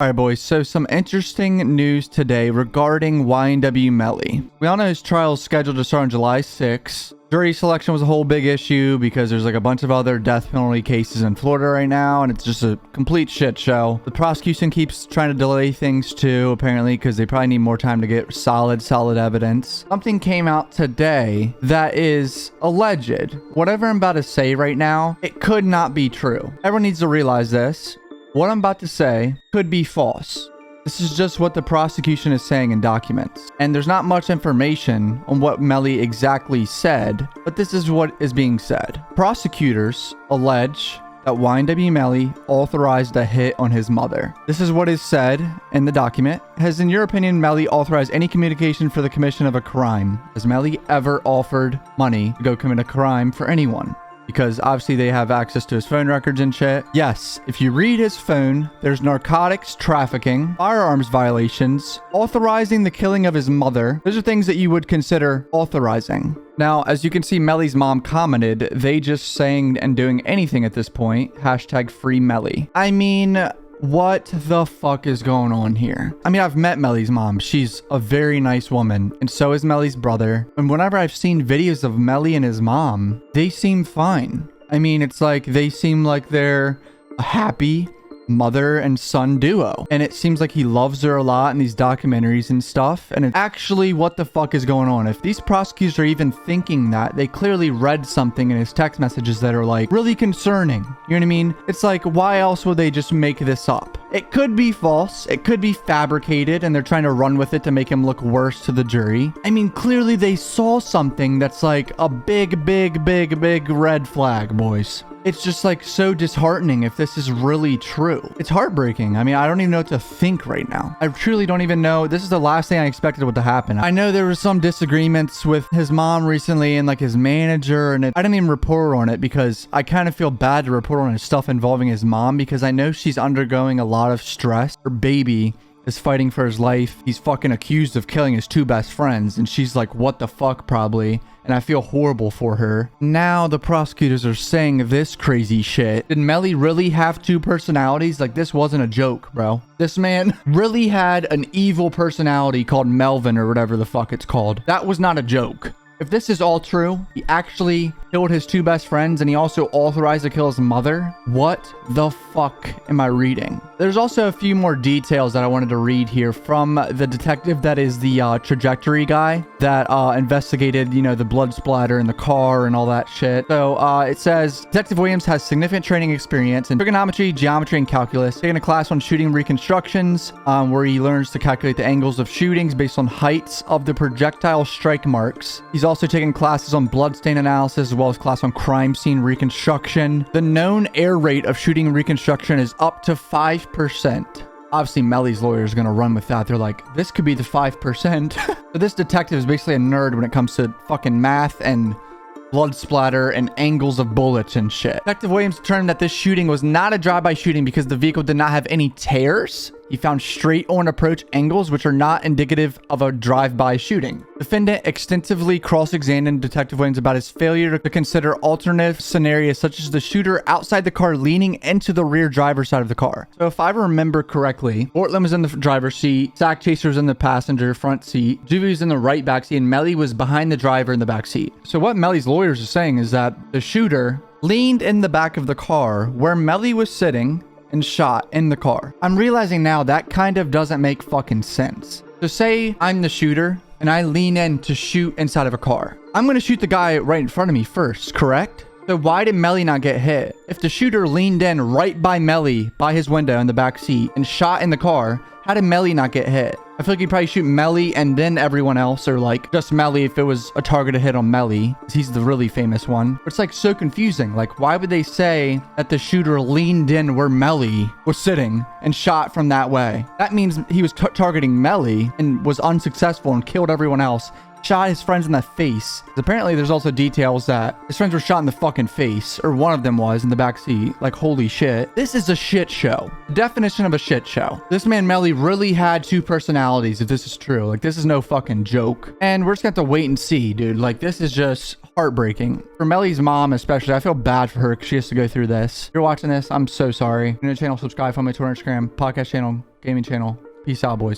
All right, boys. So some interesting news today regarding YNW Melly. We all know his trial is scheduled to start on July 6th. Jury selection was a whole big issue because there's like a bunch of other death penalty cases in Florida right now, and it's just a complete shit show. The prosecution keeps trying to delay things too, apparently, because they probably need more time to get solid evidence. Something came out today that is alleged. Whatever I'm about to say right now, it could not be true. Everyone needs to realize this. What I'm about to say could be false. This is just what the prosecution is saying in documents. And there's not much information on what Melly exactly said, but this is what is being said. Prosecutors allege that YNW Melly authorized a hit on his mother. This is what is said in the document. Has, in your opinion, Melly authorized any communication for the commission of a crime? Has Melly ever offered money to go commit a crime for anyone? Because obviously they have access to his phone records and shit. Yes, if you read his phone, there's narcotics trafficking, firearms violations, authorizing the killing of his mother. Those are things that you would consider authorizing. Now, as you can see, Melly's mom commented, they just saying and doing anything at this point. Hashtag free Melly. I mean, what the fuck is going on here? I mean, I've met Melly's mom. She's a very nice woman, and so is Melly's brother. And whenever I've seen videos of Melly and his mom, they seem fine. I mean, it's like they seem like they're a happy mother and son duo, and it seems like he loves her a lot in these documentaries and stuff. And it's actually, what the fuck is going on? If these prosecutors are even thinking that, they clearly read something in his text messages that are like really concerning. You know what I mean? It's like, why else would they just make this up? It could be false, it could be fabricated, and they're trying to run with it to make him look worse to the jury. I mean, clearly they saw something that's like a big red flag, boys. It's just like so disheartening if this is really true. It's heartbreaking. I mean, I don't even know what to think right now. I truly don't even know. This is the last thing I expected would to happen. I know there was some disagreements with his mom recently and like his manager, and I didn't even report on it because I kind of feel bad to report on his stuff involving his mom because I know she's undergoing a lot of stress. Her baby is fighting for his life. He's fucking accused of killing his two best friends, and she's like, what the fuck, probably. And I feel horrible for her. Now the prosecutors are saying this crazy shit. Did Melly really have two personalities? Like, this wasn't a joke, bro. This man really had an evil personality called Melvin or whatever the fuck it's called. That was not a joke. If this is all true, he actually killed his two best friends and he also authorized to kill his mother. What the fuck am I reading? There's also a few more details that I wanted to read here from the detective that is the trajectory guy that investigated, you know, the blood splatter in the car and all that shit. So it says, Detective Williams has significant training experience in trigonometry, geometry, and calculus. Taking a class on shooting reconstructions where he learns to calculate the angles of shootings based on heights of the projectile strike marks. He's also taken classes on bloodstain analysis as well as class on crime scene reconstruction. The known error rate of shooting reconstruction is up to 5%. Obviously, Melly's lawyer is going to run with that. They're like, this could be the 5%. So this detective is basically a nerd when it comes to fucking math and blood splatter and angles of bullets and shit. Detective Williams determined that this shooting was not a drive-by shooting because the vehicle did not have any tears. He found straight-on approach angles, which are not indicative of a drive-by shooting. Defendant extensively cross-examined Detective Williams about his failure to consider alternative scenarios, such as the shooter outside the car leaning into the rear driver's side of the car. So if I remember correctly, Portland was in the driver's seat, Sack Chaser was in the passenger front seat, Juvie was in the right back seat, and Melly was behind the driver in the back seat. So what Melly's lawyers are saying is that the shooter leaned in the back of the car where Melly was sitting and shot in the car. I'm realizing now that kind of doesn't make fucking sense. So say I'm the shooter and I lean in to shoot inside of a car. I'm going to shoot the guy right in front of me first, correct? So why did Melly not get hit? If the shooter leaned in right by Melly, by his window in the back seat, and shot in the car, how did Melly not get hit? I feel like you'd probably shoot Melly and then everyone else, or like just Melly if it was a targeted hit on Melly. He's the really famous one. It's like so confusing. Like, why would they say that the shooter leaned in where Melly was sitting and shot from that way? That means he was targeting Melly and was unsuccessful and killed everyone else. Shot his friends in the face. Apparently there's also details that his friends were shot in the fucking face, or one of them was in the back seat. Like, holy shit. This is a shit show. The definition of a shit show. This man Melly really had two personalities, if this is true. Like, this is no fucking joke. And we're just gonna have to wait and see, dude. Like, this is just heartbreaking. For Melly's mom especially, I feel bad for her because she has to go through this. If you're watching this, I'm so sorry. New channel, subscribe, follow my Twitter, Instagram, podcast channel. gaming channel. Peace out, boys.